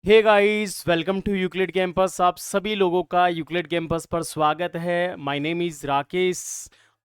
Hey guys, welcome to Euclid campus. आप सभी लोगों का यूक्लिड कैंपस पर स्वागत है। My name is Rakesh.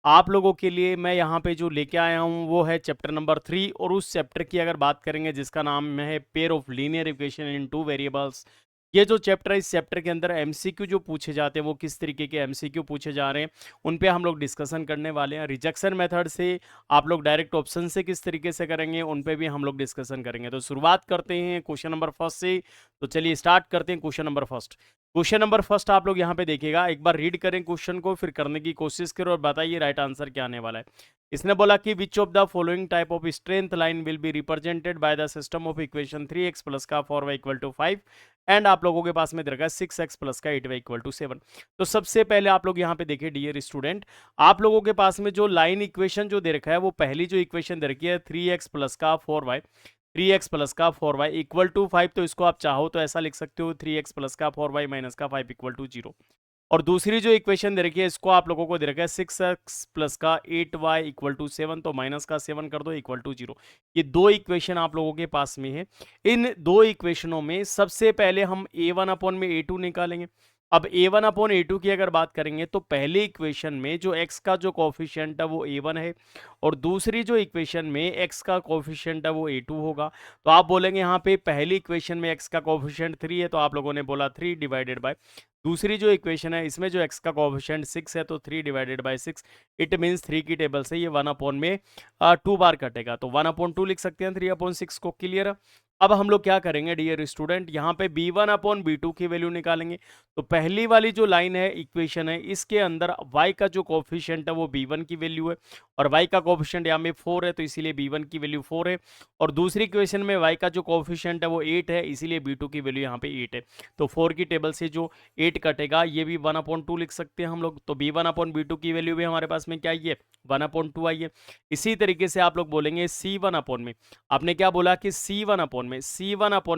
आप लोगों के लिए मैं यहाँ पे जो लेके आया हूँ वो है चैप्टर नंबर 3, और उस चैप्टर की अगर बात करेंगे जिसका नाम है pair of linear equation in two variables. ये जो चैप्टर है, इस चैप्टर के अंदर एमसीक्यू जो पूछे जाते हैं वो किस तरीके के एमसीक्यू पूछे जा रहे हैं उन पे हम लोग डिस्कशन करने वाले हैं। रिजेक्शन मेथड से आप लोग डायरेक्ट ऑप्शन से किस तरीके से करेंगे उन पे भी हम लोग डिस्कशन करेंगे। तो शुरुआत करते हैं क्वेश्चन नंबर फर्स्ट से। तो चलिए स्टार्ट करते हैं question number first. Question number first आप लोग यहाँ पे देखिएगा, एक बार रीड करें क्वेश्चन को, फिर करने की कोशिश करें और बताइए राइट आंसर क्या आने वाला है। इसने बोला कि which of the following type of strength line will be represented by the system of equation 3x plus का 4y इक्वल टू 5 एंड आप लोगों के पास में दे रखा है 6x प्लस का 8y इक्वल टू 7। तो सबसे पहले आप लोग यहाँ पे देखिए डियर स्टूडेंट, आप लोगों के पास में जो लाइन इक्वेशन जो दे रखा है वो पहली जो इक्वेशन दे रखी है 3x प्लस का 4y, 3x प्लस का 4y इक्वल टू 5। तो इसको आप चाहो तो ऐसा लिख सकते हो 3x प्लस का 4y माइनस का 5 इक्वल टू 0। और दूसरी जो इक्वेशन दे रखी है इसको आप लोगों को दे रखा है 6x प्लस का 8y इक्वल टू 7, तो माइनस का 7 कर दो इक्वल टू 0। ये दो इक्वेशन आप लोगों के पास में है। इन दो इक्वेशनों में सबसे पहले हम a1 अपॉन में a2 निकालेंगे। अब a1 अपॉन a2 की अगर बात करेंगे तो पहले इक्वेशन में जो x का जो कोफिशिएंट है वो a1 है, और दूसरी जो इक्वेशन में x का कोफिशिएंट है वो a2 होगा। तो आप बोलेंगे यहाँ पे पहली इक्वेशन में x का कोफिशिएंट 3 है, तो आप लोगों ने बोला 3 डिवाइडेड बाय दूसरी जो इक्वेशन है इसमें जो x का कोफिशिएंट 6 है, तो 3 डिवाइडेड बाय 6। इट मीन्स 3 की टेबल से ये 1 अपॉन में 2 बार कटेगा, तो 1 अपॉन 2 लिख सकते हैं 3 अपॉन 6 को। क्लियर। अब हम लोग क्या करेंगे डियर स्टूडेंट, यहाँ पे b1 अपॉन b2 की वैल्यू निकालेंगे। तो पहली वाली जो लाइन है इक्वेशन है इसके अंदर y का जो कोफिशिएंट है वो b1 की वैल्यू है, और y का कोफिशिएंट यहाँ में 4 है, तो इसीलिए b1 की वैल्यू 4 है। और दूसरी इक्वेशन में y का जो कोफिशिएंट है वो 8 है, इसीलिए b2 की वैल्यू यहाँ पे 8 है। तो 4 की टेबल से जो 8 कटेगा ये भी 1 अपॉन 2 लिख सकते हैं हम लोग। तो b1 अपॉन b2 की वैल्यू भी हमारे पास में क्या आई है, 1 अपॉन 2 आई है। इसी तरीके से आप लोग बोलेंगे c1 अपॉन में, आपने क्या बोला कि c1 अपॉन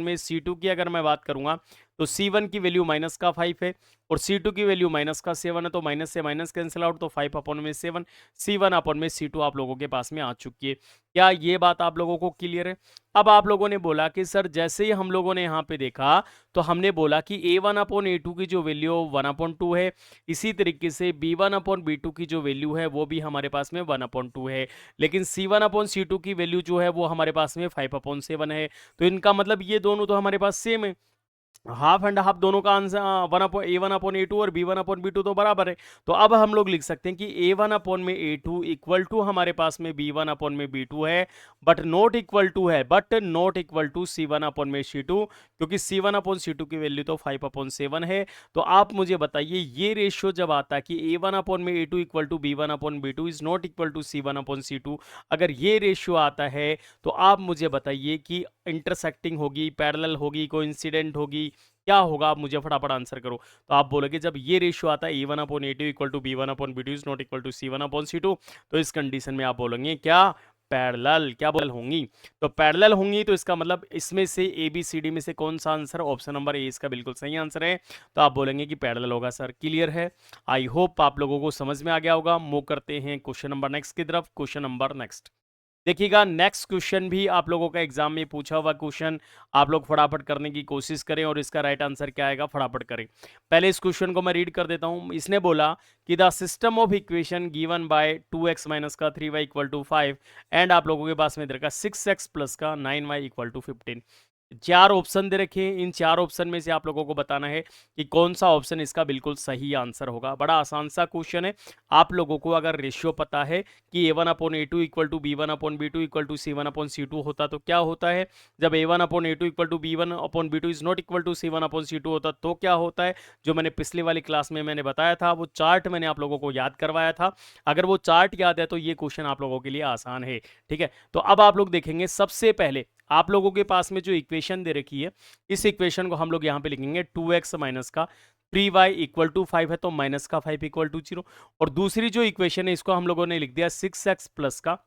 में c2 की अगर मैं बात करूंगा तो c1 की वैल्यू माइनस का 5 है और c2 की वैल्यू माइनस का 7 है, तो माइनस से माइनस कैंसिल आउट, तो 5 अपॉन में 7, c1 अपॉन में c2 आप लोगों के पास में आ चुकी है। क्या ये बात आप लोगों को क्लियर है? अब आप लोगों ने बोला कि सर जैसे ही हम लोगों ने यहाँ पे देखा तो हमने बोला कि a1 अपॉन a2 की जो वैल्यू 1 अपॉन 2 है, इसी तरीके से b1 अपॉन b2 की जो वैल्यू है वो भी हमारे पास में 1 अपॉन 2 है, लेकिन c1 अपॉन c2 की वैल्यू जो है वो हमारे पास में 5 अपॉन 7 है। तो इनका मतलब ये दोनों तो हमारे पास सेम है, हाफ एंड हाफ दोनों का answer one upon A two और B one upon B two तो बराबर है। तो अब हम लोग लिख सकते हैं कि ए वन अपॉन में ए टू इक्वल टू हमारे पास में बी वन अपॉन में बी टू है, but not equal to C one upon में सी टू, क्योंकि C one upon C two की वैल्यू तो 5 अपॉन 7 है। तो आप मुझे बताइए ये रेशियो जब आता है कि ए वन अपॉन में A two equal to B one upon B two is not equal to C one upon C two, अगर ये रेशियो आता है तो आप मुझे बताइए कि इंटरसेक्टिंग होगी, पैरेलल होगी, कोइंसिडेंट होगी, क्या होगा? आप मुझे फटाफट आंसर करो। तो आप बोलोगे जब ये रेशियो आता है A one upon A two equal to B one upon B two is not equal to C one upon C two, तो इस कंडीशन में आप बोलेंगे क्या? पैरेलल। क्या बोल होंगी? तो पैरेलल होंगी, तो इसका मतलब इसमें से ए बी सी डी में से कौन सा आंसर? ऑप्शन नंबर ए इसका बिल्कुल सही आंसर है। तो आप बोलेंगे कि पैरेलल होगा सर। क्लियर है? आई होप आप लोगों को समझ में आ गया होगा। मूव करते हैं क्वेश्चन नंबर नेक्स्ट की तरफ। क्वेश्चन नंबर नेक्स्ट देखिएगा, नेक्स्ट क्वेश्चन भी आप लोगों का एग्जाम में पूछा हुआ क्वेश्चन, आप लोग फटाफट करने की कोशिश करें और इसका राइट आंसर क्या आएगा फटाफट करें। पहले इस क्वेश्चन को मैं रीड कर देता हूं। इसने बोला कि the system of equation given by 2x minus का 3y इक्वल टू 5 एंड आप लोगों के पास में दे रखा 6x प्लस का 9y इक्वल टू 15। चार ऑप्शन दे रखे हैं, इन चार ऑप्शन में से आप लोगों को बताना है कि कौन सा ऑप्शन इसका बिल्कुल सही आंसर होगा। बड़ा आसान सा क्वेश्चन है। आप लोगों को अगर रेशियो पता है कि a1 upon A two equal to B one upon B two equal to C one upon C two होता तो क्या होता है, जब a1 upon A two equal to B one upon B two is not equal to C one upon C two होता तो क्या होता है, जो मैंने पिछली वाली क्लास में मैंने बताया था, वो चार्ट मैंने आप लोगों को याद करवाया था। अगर वो चार्ट याद है तो ये क्वेश्चन आप लोगों के लिए आसान है। ठीक है, तो अब आप लोग देखेंगे सबसे पहले आप लोगों के पास में जो इक्वेशन दे रखी है, इस इक्वेशन को हम लोग यहां पे लिखेंगे 2x माइनस का 3y इक्वल टू 5 है, तो माइनस का 5 इक्वल टू 0। और दूसरी जो इक्वेशन है इसको हम लोगों ने लिख दिया 6x प्लस का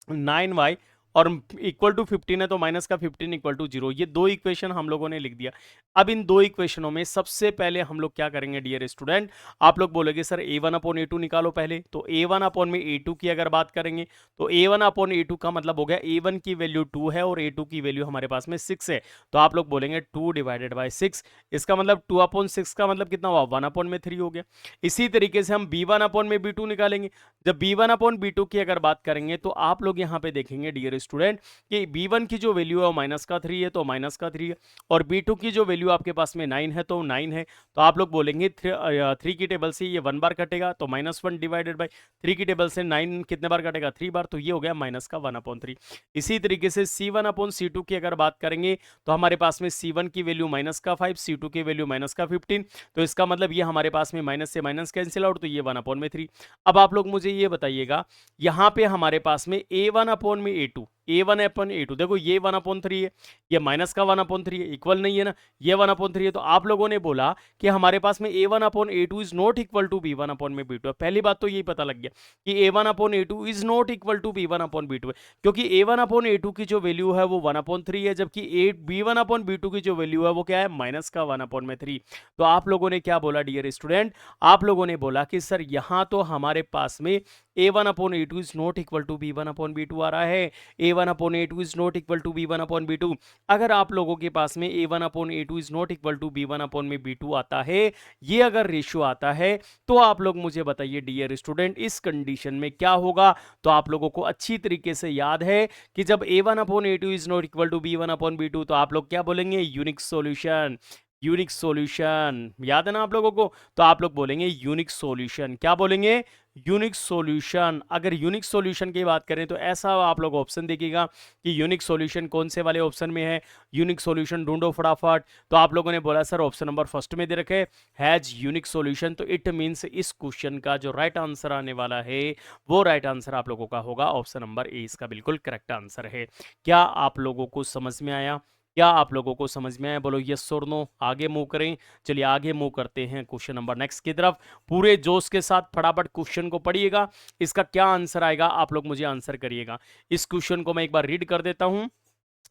9y और इक्वल टू 15 है तो माइनस का 15 इक्वल टू 0। ये दो इक्वेशन हम लोगों ने लिख दिया। अब इन दो इक्वेशनों में सबसे पहले हम लोग क्या करेंगे डियर स्टूडेंट, आप लोग बोलोगे सर a1 अपॉन a2 निकालो पहले। तो a1 अपॉन में a2 की अगर बात करेंगे तो a1 अपॉन a2 का मतलब हो गया a1 की वैल्यू 2 है और a2 की वैल्यू हमारे पास में 6 है, तो आप लोग बोलेंगे 2 डिवाइडेड बाय 6। इसका मतलब 2 अपॉन 6 का मतलब कितना हुआ, 1 अपॉन में 3 हो गया। इसी तरीके से हम b1 अपॉन में b2 निकालेंगे। जब b1 अपॉन b2 की अगर बात करेंगे तो आप लोग यहाँ पे देखेंगे डियर स्टूडेंट कि b1 की जो वैल्यू है वो माइनस का 3 है, तो माइनस का 3 है, और b2 की जो वैल्यू आपके पास में 9 है तो 9 है। तो आप लोग बोलेंगे 3 की टेबल से ये 1 बार कटेगा तो -1 डिवाइडेड बाय 3 की टेबल से 9 कितने बार कटेगा, 3 बार, तो ये हो गया माइनस का 1 अपॉन 3। इसी तरीके से c1 अपॉन c2 की अगर बात करेंगे तो हमारे पास में c1 की वैल्यू माइनस का 5, c2 की वैल्यू माइनस का 15, तो इसका मतलब ये हमारे पास में माइनस से माइनस कैंसिल आउट, तो ये 1 अपॉन में 3। अब आप लोग मुझे ये बताइएगा, यहाँ पे हमारे पास में a1 अपॉन में a2, a1 अपॉन a2, देखो ये 1 अपॉन 3 है, ये माइनस का 1 अपॉन 3 है, इक्वल नहीं है ना, ये 1 अपॉन 3 है। तो आप लोगों ने बोला कि हमारे पास में a1 upon a2 is not equal to b1 upon में b2 है। पहली बात तो यही पता लग गया कि a1 upon a2 is not equal to b1 upon b2 है, क्योंकि a1 अपॉन a2 की जो वैल्यू है वो 1 अपॉन 3 है, जबकि b1 अपॉन b2 की जो वैल्यू है वो क्या है, माइनस का 1 अपॉन में 3। तो आप लोगों ने क्या बोला डियर स्टूडेंट, आप लोगों ने बोला कि सर यहां तो हमारे पास में a1 upon a2 is not equal to b1 upon b2 आ रहा है, a1 upon a2 is not equal to b1 upon b2। अगर आप लोगों के पास में a1 upon a2 is not equal to b1 upon में b2 आता है, ये अगर रेशियो आता है, तो आप लोग मुझे बताइए डियर स्टूडेंट इस कंडीशन में क्या होगा। तो आप लोगों को अच्छी तरीके से याद है कि जब a1 upon a2 is not equal to b1 upon b2 तो आप लोग क्या बोलेंगे, यूनिक सॉल्यूशन। यूनिक सॉल्यूशन याद है ना आप लोगों को, तो आप लोग बोलेंगे यूनिक सॉल्यूशन। क्या बोलेंगे, यूनिक सॉल्यूशन। अगर यूनिक सॉल्यूशन की बात करें तो ऐसा आप लोग ऑप्शन देखिएगा कि यूनिक सॉल्यूशन कौन से वाले ऑप्शन में है, यूनिक सॉल्यूशन ढूंढो फटाफट। तो आप लोगों ने बोला सर ऑप्शन नंबर फर्स्ट में दे रखे हैज यूनिक सॉल्यूशन, तो इट मींस इस क्वेश्चन का जो राइट आंसर आने वाला है वो राइट आंसर आप लोगों का होगा ऑप्शन नंबर ए, इसका बिल्कुल करेक्ट आंसर है। क्या आप लोगों को समझ में आया, क्या आप लोगों को समझ में आया, बोलो यस और नो, आगे मूव करें। चलिए आगे मूव करते हैं क्वेश्चन नंबर नेक्स्ट की तरफ। पूरे जोश के साथ फटाफट क्वेश्चन को पढ़िएगा, इसका क्या आंसर आएगा आप लोग मुझे आंसर करिएगा। इस क्वेश्चन को मैं एक बार रीड कर देता हूं।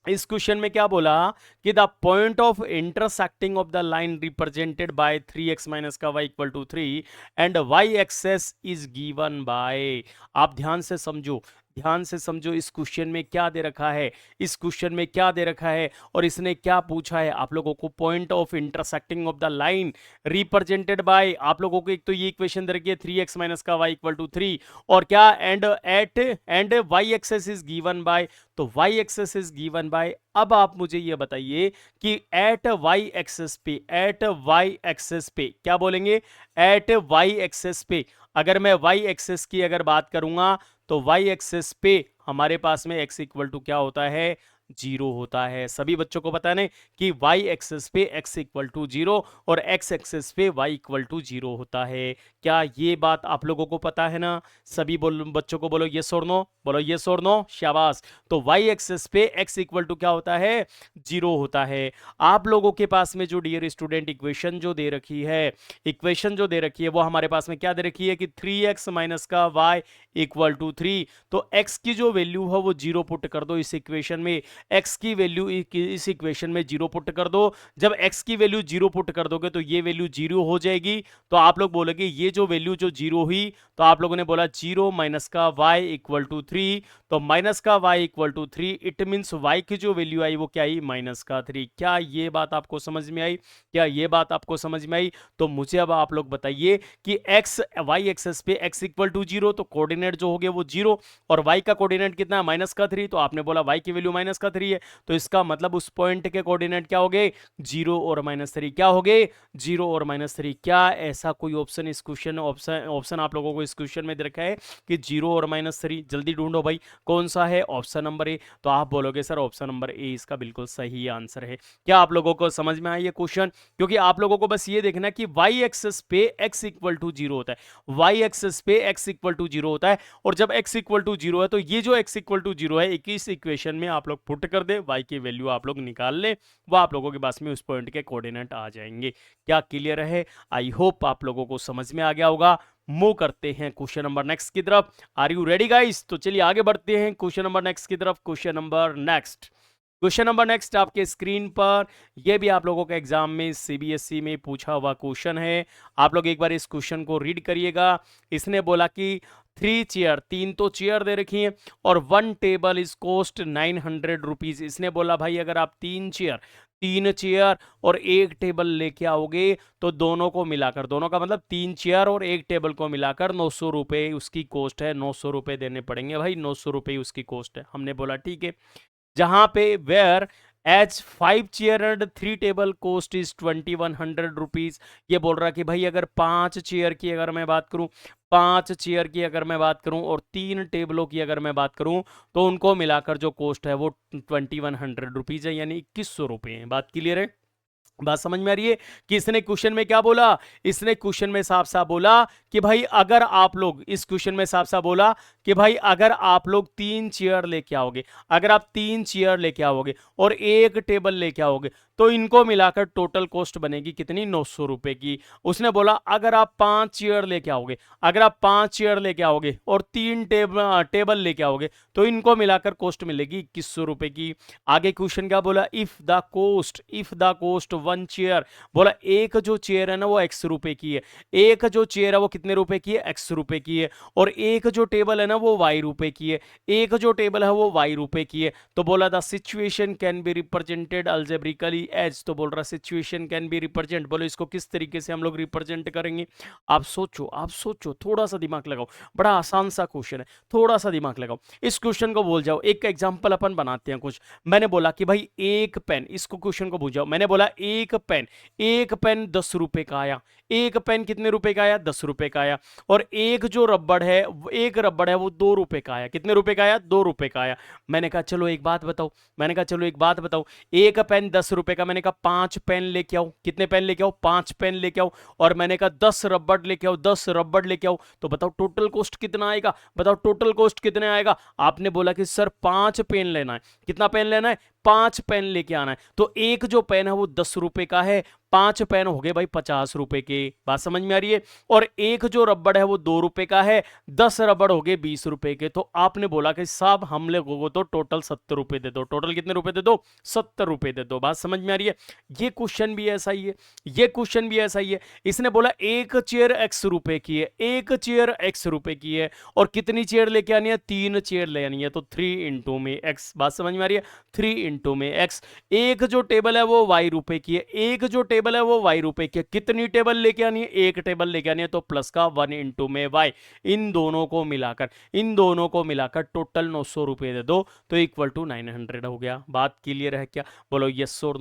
इस क्वेश्चन में क्या बोला कि the point of intersecting of the line represented by 3x minus का y equal to 3 and y axis is given by. आप ध्यान से समझो, ध्यान से समझो इस क्वेश्चन में क्या दे रखा है, इस क्वेश्चन में क्या दे रखा है और इसने क्या पूछा है आप लोगों को। Point of intersecting of the line represented bye, आप लोगों को एक तो ये इक्वेशन दे रखी है 3x माइनस का y इक्वल टू 3 और क्या and y axis is given by, तो y axis is given by. अब आप मुझे ये बताइए कि एट y एक्सेस पे, एट y एक्सेस पे क्या बोलेंगे, एट y एक्सेस पे अगर मैं y एक्सेस की अगर बात करूंगा तो y एक्सेस पे हमारे पास में x इक्वल टू क्या होता है, 0 होता है। सभी बच्चों को पता है ना कि y एक्सेस पे x इक्वल टू 0 और x एक्सेस पे y इक्वल टू 0 होता है। क्या ये बात आप लोगों को पता है ना, सभी बच्चों को बोलो यस और नो, बोलो यस और नो, शाबाश। तो y एक्सेस पे x इक्वल टू क्या होता है, 0 होता है। आप लोगों के पास में जो डियर स्टूडेंट इक्वेशन जो दे रखी है, इक्वेशन जो दे रखी है वो हमारे पास में क्या दे रखी है कि 3x माइनस का y इक्वल टू 3, तो x की जो वैल्यू है वो 0 पुट कर दो इस इक्वेशन में, x की वैल्यू इस इक्वेशन में 0 पुट कर दो। जब x की वैल्यू 0 पुट कर दोगे तो ये वैल्यू 0 हो जाएगी, तो आप लोग बोलोगे ये जो वैल्यू जो 0 हुई, तो आप लोगों ने बोला 0 माइनस का y इक्वल टू 3, तो माइनस का y equal to 3 it means y की जो वैल्यू आई वो क्या आई, माइनस का 3। क्या ये बात आपको समझ में आई, क्या ये बात आपको समझ में आई। तो मुझे अब आप लोग बताइए कि x y एक्सेस पे x इक्वल टू 0, तो कोऑर्डिनेट जो हो गए वो 0 और y का कोऑर्डिनेट कितना है, माइनस का 3, तो आपने बोला y की वैल्यू माइनस का 3 है, तो इसका मतलब उस पॉइंट के कोऑर्डिनेट क्या हो गए, 0 और -3, क्या हो गए, 0 और -3। क्या ऐसा कोई ऑप्शन इस क्वेश्चन ऑप्शन आप लोगों को इस क्वेश्चन में दे रखा है कि 0 और -3, जल्दी ढूंढो भाई कौन सा है, ऑप्शन नंबर ए। तो आप बोलोगे सर ऑप्शन नंबर ए इसका बिल्कुल सही आंसर है। क्या आप लोगों को समझ में आया ये क्वेश्चन, क्योंकि आप लोगों को बस ये देखना कि y एक्सेस पे x इक्वल टू 0 होता है, y एक्सेस पे x इक्वल टू 0 होता है। है, और जब x इक्वल टू 0 है तो ये जो x इक्वल टू 0 है इस इक्वेशन में आप लोग पुट कर दे, y की वैल्यू आप लोग निकाल ले, वो आप लोगों के पास में उस पॉइंट के कोऑर्डिनेट आ जाएंगे। क्या क्लियर है? आई होप आप लोगों को समझ में आ गया होगा। मूव करते हैं क्वेश्चन नंबर नेक्स्ट की तरफ। Are you ready guys? तो चलिए आगे बढ़ते हैं क्वेश्चन नंबर नेक्स्ट की तरफ। क्वेश्चन नंबर नेक्स्ट आपके स्क्रीन पर, यह भी आप लोगों के एग्जाम में सीबीएसई में पूछा हुआ क्वेश्चन है। आप लोग एक बार इस क्वेश्चन को रीड करिएगा। इसने बोला कि 3 चेयर, 3 तो चेयर दे रखी है, और 1 टेबल इज कॉस्ट 900 रुपीज। इसने बोला भाई अगर आप 3 चेयर और 1 टेबल लेके आओगे तो दोनों को मिलाकर, दोनों का मतलब 3 चेयर और 1 टेबल को मिलाकर 900 रुपए उसकी कॉस्ट है। 900 रुपए देने पड़ेंगे भाई, 900 रुपए उसकी कॉस्ट है। हमने बोला ठीक है। जहां पे whereas 5 chair and 3 table cost is 2100 rupees. ये बोल रहा कि भाई अगर 5 चेयर की अगर मैं बात करूं, 5 चेयर की अगर मैं बात करूं और 3 टेबलों की अगर मैं बात करूं, तो उनको मिलाकर जो कॉस्ट है वो 2100 रुपीज है, यानी 2100 रुपए है। बात क्लियर है? बात समझ में आ रही है कि इसने क्वेश्चन में क्या बोला? इसने क्वेश्चन में साफ साफ बोला कि भाई अगर आप लोग, इस क्वेश्चन में साफ साफ बोला कि भाई अगर आप लोग 3 चेयर लेके आओगे, अगर आप 3 चेयर लेके आओगे और 1 टेबल लेके आओगे, तो इनको मिलाकर टोटल कॉस्ट बनेगी कितनी? 900 रुपए की। उसने बोला अगर आप 5 चेयर लेके आओगे, अगर आप 5 चेयर लेके आओगे और 3 टेबल लेके आओगे, तो इनको मिलाकर कॉस्ट मिलेगी 2100 रुपए की। आगे क्वेश्चन क्या बोला? इफ द कोस्ट 1 चेयर, बोला एक जो चेयर है ना वो x रुपए की है, एक जो चेयर है वो कितने रुपए की है? x रुपए की है, और एक जो टेबल है ना वो y रुपए की है, एक जो टेबल है वो y रुपए की है। तो बोला the situation can be represented algebraically as, तो बोल रहा सिचुएशन कैन बी रिप्रेजेंट, बोलो इसको किस तरीके से हम लोग रिप्रेजेंट करेंगे? आप सोचो, थोड़ा सा दिमाग लगाओ। बड़ा आसान सा क्वेश्चन है, थोड़ा सा दिमाग लगाओ, इस क्वेश्चन को भूल जाओ। एक एग्जांपल अपन बनाते हैं कुछ। मैंने बोला कि भाई एक पेन, इसको क्वेश्चन को भूल जाओ। मैंने बोला एक पेन 10 रुपए का आया। एक पेन कितने रुपए का आया? 10 रुपए का आया। और एक जो रबड़ है, एक रबड़ है वो 2 रुपए का आया। कितने रुपए का आया? 2 रुपए का आया। मैंने कहा चलो एक बात बताओ, एक पेन 10 रुपए का, मैंने कहा 5 पेन लेके आओ। कितने पेन लेके आओ? 5 पेन लेके आओ। और मैंने कहा 10 रबड़ लेके आओ, 10 रबड़ लेके आओ। तो बताओ टोटल कॉस्ट कितना आएगा? बताओ टोटल कॉस्ट कितने आएगा? आपने बोला कि सर 5 पेन लेना है। कितना पेन लेना है? 5 पेन लेके आना है। तो एक जो पेन है वो 10 रुपए का है, 5 पेन हो गए भाई 50 रुपए के। बात समझ में आ रही है? और एक जो रबड़ है वो 2 रुपए का है, 10 रबड़ हो गए 20 रुपए के। तो आपने बोला कि साहब हम लोगों को तो टोटल 70 रुपए दे दो। टोटल कितने रुपए दे दो? 70 रुपए दे दो। बात समझ में आ रही है? ये क्वेश्चन भी ऐसा ही है, इसने बोला एक चेयर x रुपए की है, एक चेयर x रुपए की है, और कितनी चेयर लेके आनी है? 3 चेयर ले आनी है। तो 3 इंटू में x। बात समझ में आ रही है? 3 इंटू में x। एक जो टेबल है वो y रुपए की है, एक जो टेबल है वो y रुपए की है। कितनी टेबल लेके आनी है? एक टेबल लेके आनी है। तो प्लस का 1 इंटू में y। इन दोनों को मिलाकर टोटल 900 रुपए दे दो, तो इक्वल टू 900 हो गया। बात क्लियर है क्या? बोलो यस और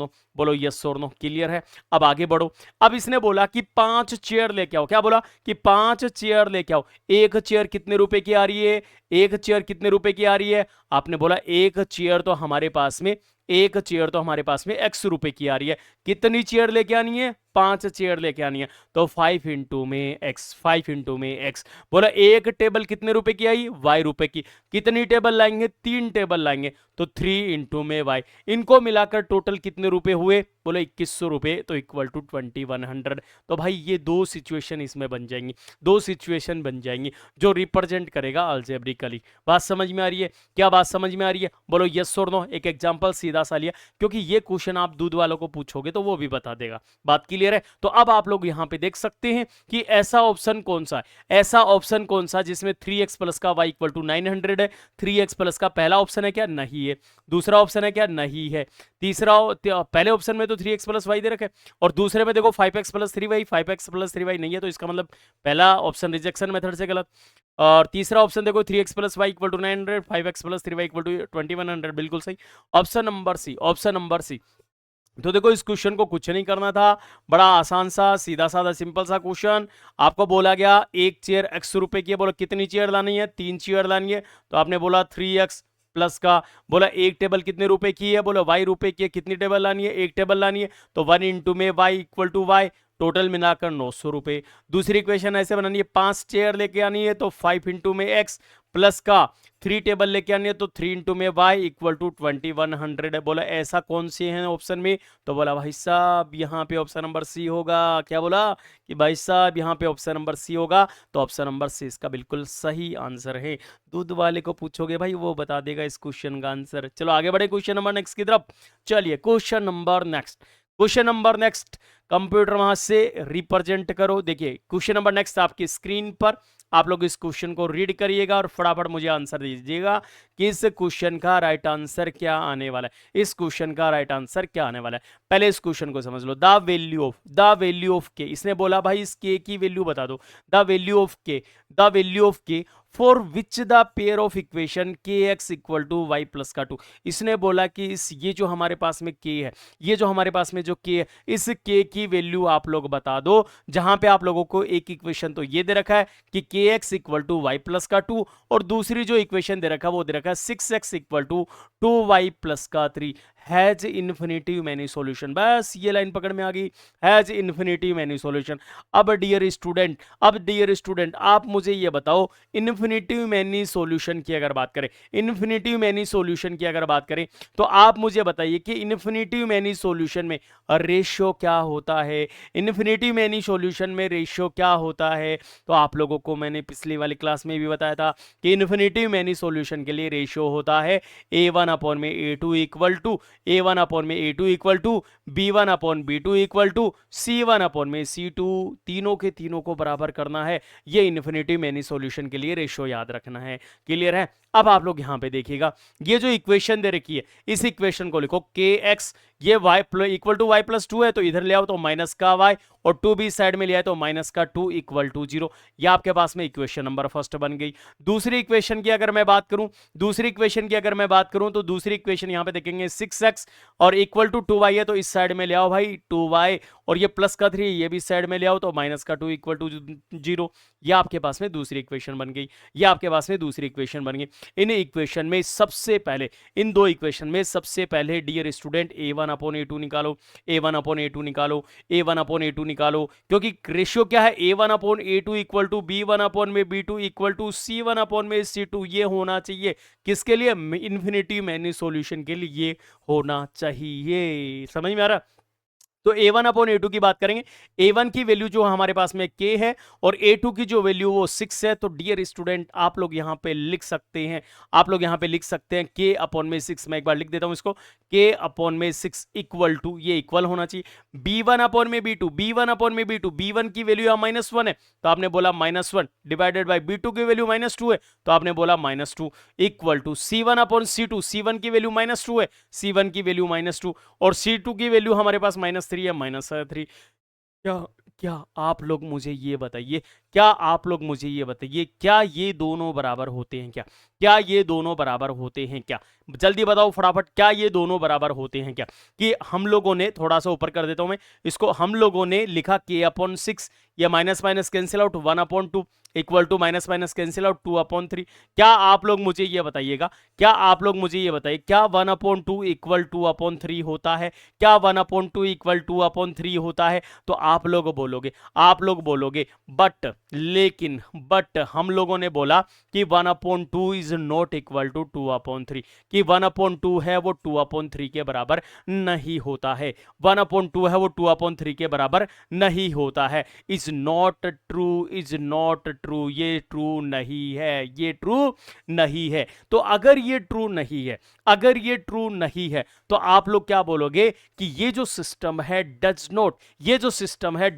नो। क्लियर है? अब आगे बढ़ो। अब इसने बोला कि 5 चेयर लेके आओ। क्या बोला? कि 5 चेयर लेके आओ। एक चेयर कितने रुपए की आ रही है? एक चेयर कितने रुपए की आ रही है? आपने बोला एक चेयर तो हमारे पास में x रुपए की आ रही है। कितनी चेयर लेके आनी है? 5 चेयर लेके आनी है। तो 5 इंटू में x। बोला एक टेबल कितने रुपए की आई? y रुपए की। कितनी टेबल लाएंगे? 3 टेबल लाएंगे। तो 3 इंटू में y। इनको मिलाकर टोटल कितने रुपए हुए? बोले 2100 रुपए। तो इक्वल टू 2100। तो भाई ये दो सिचुएशन इसमें बन जाएंगी, जो रिप्रेजेंट करेगा अलजेब्रिकली। बात समझ में आ रही है? क्या बात समझ में आ रही है? बोलो यस और नो। एक एग्जांपल सीधा सा लिया, क्योंकि ये क्वेश्चन आप दूध वालों को पूछोगे तो वो भी बता देगा। बात क्लियर है? तो अब आप लोग यहां पे देख सकते हैं कि ऐसा ऑप्शन कौन सा जिसमें 3x प्लस का y इक्वल टू 900 है। 3x प्लस का पहला ऑप्शन है क्या? नहीं है। दूसरा ऑप्शन है क्या? नहीं है। तीसरा, पहले ऑप्शन में तो 3x प्लस वाई दे रखे, और दूसरे में देखो 5x plus 3y, 5x plus 3y नहीं है, तो इसका मतलब पहला ऑप्शन रिजेक्शन मेथड से गलत। और तीसरा ऑप्शन देखो 3x plus y equal to 900, 5x plus 3y equal to 2100, बिल्कुल सही। Option number C. तो देखो इस क्वेश्चन को कुछ नहीं करना था, बड़ा आसान सा सीधा साधा सिंपल सा क्वेश्चन। आपको बोला गया एक चेयर x रुपए की है, बोलो कितनी चेयर लानी है? 3 चेयर लानी है। तो आपने बोला 3x प्लस का, बोला एक टेबल कितने रुपए की है, बोला वाई रुपए की है, कितनी टेबल लानी है, एक टेबल लानी है, तो 1 इंटू में y equal to y, total मिलाकर 900 रुपए। दूसरी इक्वेशन ऐसे बनानी है, 5 चेयर लेके आनी है तो 5 इंटू में एक्स, प्लस का 3 टेबल लेके आनी है तो 3 इंटू में वाई इक्वल टू 2100 है। बोला ऐसा कौन से है ऑप्शन में, तो बोला भाई साहब यहाँ पे ऑप्शन नंबर सी होगा। क्या बोला कि भाई साहब यहाँ पे ऑप्शन नंबर सी होगा, तो ऑप्शन नंबर सी इसका बिल्कुल सही आंसर है। दूध वाले को पूछोगे भाई वो बता देगा इस क्वेश्चन का आंसर। चलो आगे बढ़े क्वेश्चन नंबर नेक्स्ट की तरफ। चलिए क्वेश्चन नंबर नेक्स्ट, कंप्यूटर वहां से रिप्रेजेंट करो। देखिए क्वेश्चन नंबर नेक्स्ट आपकी स्क्रीन पर, आप लोग इस क्वेश्चन को रीड करिएगा और फटाफट मुझे आंसर दीजिएगा कि इस क्वेश्चन का राइट आंसर क्या आने वाला है। इस क्वेश्चन का राइट आंसर क्या आने वाला है, पहले इस क्वेश्चन को समझ लो। द वैल्यू ऑफ के, इसने बोला भाई इस के की वैल्यू बता दो। The value of K for which the pair of equation K x equal to y plus का 2। इसने बोला कि इस ये जो हमारे पास में के है, ये जो हमारे पास में जो के है, इस के की वैल्यू आप लोग बता दो। जहां पे आप लोगों को एक इक्वेशन तो ये दे रखा है कि के x equal to y plus का 2, और दूसरी जो इक्वेशन दे रखा है वो दे रखा है 6x equal to 2y plus का 3 हैज इन्फिनिटिव मैनी सॉल्यूशन। बस ये लाइन पकड़ में आ गई, हैज इन्फिनिटिव मैनी सॉल्यूशन। अब डियर स्टूडेंट आप मुझे ये बताओ, इन्फिनिटिव मैनी सॉल्यूशन की अगर बात करें, तो आप मुझे बताइए कि इन्फिनिटिव मैनी सॉल्यूशन में रेशियो क्या होता है। इन्फिनिटिव मैनी सॉल्यूशन में रेशियो क्या होता है, तो आप लोगों को मैंने पिछली वाली क्लास में भी बताया था कि इन्फिनिटिव मैनी सॉल्यूशन के लिए रेशियो होता है a1 अपॉन में a2 equal to b1 upon b2 equal to c1 upon में c2, तीनों के तीनों को बराबर करना है। ये इन्फिनिटिव मैनी सॉल्यूशन के लिए रेशियो याद रखना है। क्लियर है। अब आप लोग यहां पे देखिएगा, ये जो इक्वेशन दे रखी है इस इक्वेशन को लिखो kx, ये y equal to y plus 2 है तो इधर ले आओ तो माइनस का y, और 2 भी साइड में ले आए तो माइनस का 2 इक्वल टू 0। ये आपके पास में इक्वेशन नंबर फर्स्ट बन गई। दूसरी इक्वेशन की अगर मैं बात करूं तो दूसरी इक्वेशन यहां पे देखेंगे 6x और इक्वल टू 2y है तो इस साइड में ले आओ भाई 2y, और ये प्लस का 3 ये भी साइड में ले आओ तो माइनस का 2 इक्वल टू 0। ये आपके पास में दूसरी इक्वेशन बन गई। इन इक्वेशन में सबसे पहले, इन दो इक्वेशन में सबसे पहले dear student a1 upon a2 निकालो, क्योंकि रेशियो क्या है, a1 upon a2 equal to b1 upon में b2 equal to c1 upon में c2। ये होना चाहिए किसके लिए, इन्फिनिटिव मैनी सॉल्यूशन के लिए ये होना चाहिए। समझ में आ रहा। तो a1 अपॉन a2 की बात करेंगे, a1 की वैल्यू जो हमारे पास में k है और a2 की जो वैल्यू वो 6 है। तो डियर स्टूडेंट आप लोग यहां पे लिख सकते हैं k अपॉन में 6। मैं एक बार लिख देता हूं इसको, k अपॉन में 6 इक्वल टू, ये इक्वल होना चाहिए b1 अपॉन में b2, b1 की वैल्यू यहां -1 है तो आपने बोला -1 डिवाइडेड बाय b2 की वैल्यू -2 है तो आपने बोला -2 equal to c1 upon c2, c1 की वैल्यू -2 है, c1 की वैल्यू -2 और c2 की वैल्यू हमारे पास -3 है, -3। क्या आप लोग मुझे ये बताइए, क्या ये दोनों बराबर होते हैं क्या? जल्दी बताओ फटाफट, क्या ये दोनों बराबर होते हैं क्या? कि हम लोगों ने, थोड़ा सा ऊपर कर देता हूं मैं इसको, हम लोगों ने लिखा k अपॉन 6, या minus minus cancel out 1 upon 2 equal to minus minus cancel out 2 upon 3। क्या आप लोग मुझे ये बताइए, क्या 1 अपॉन 2 इक्वल 2 अपॉन 3 होता है? क्या 1 अपॉन 2 इक्वल 2 अपॉन 3 होता है? तो आप लोग बोलोगे बट हम लोगों ने बोला कि 1 upon 2 is not equal to 2 upon 3, कि 1 अपॉन 2 है वो 2 अपॉन 3 के बराबर नहीं होता है। 1 अपॉन 2 है वो 2 अपॉन 3 के बराबर नहीं होता है। इज नॉट ट्रू, ये ट्रू नहीं है। तो अगर ये ट्रू नहीं है तो आप लोग क्या बोलोगे कि ये जो सिस्टम है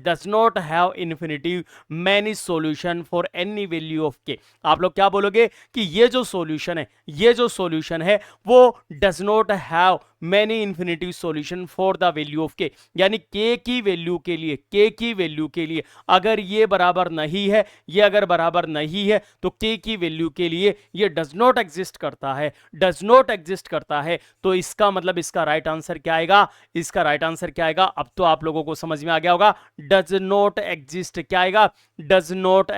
does not have infinitive many solution for any value of के। आप लोग क्या बोलोगे कि ये जो सॉल्यूशन है वो does not have many infinitive solution for the value of के, यानी के की वैल्यू के लिए अगर ये बराबर नहीं है तो के की वैल्यू के लिए ये डज नॉट एग्जिस्ट करता है। तो इसका मतलब इसका राइट आंसर क्या आएगा? अब तो आप लोगों को समझ में आ गया होगा, डज नॉट एग्जिस्ट क्या आएगा? Does not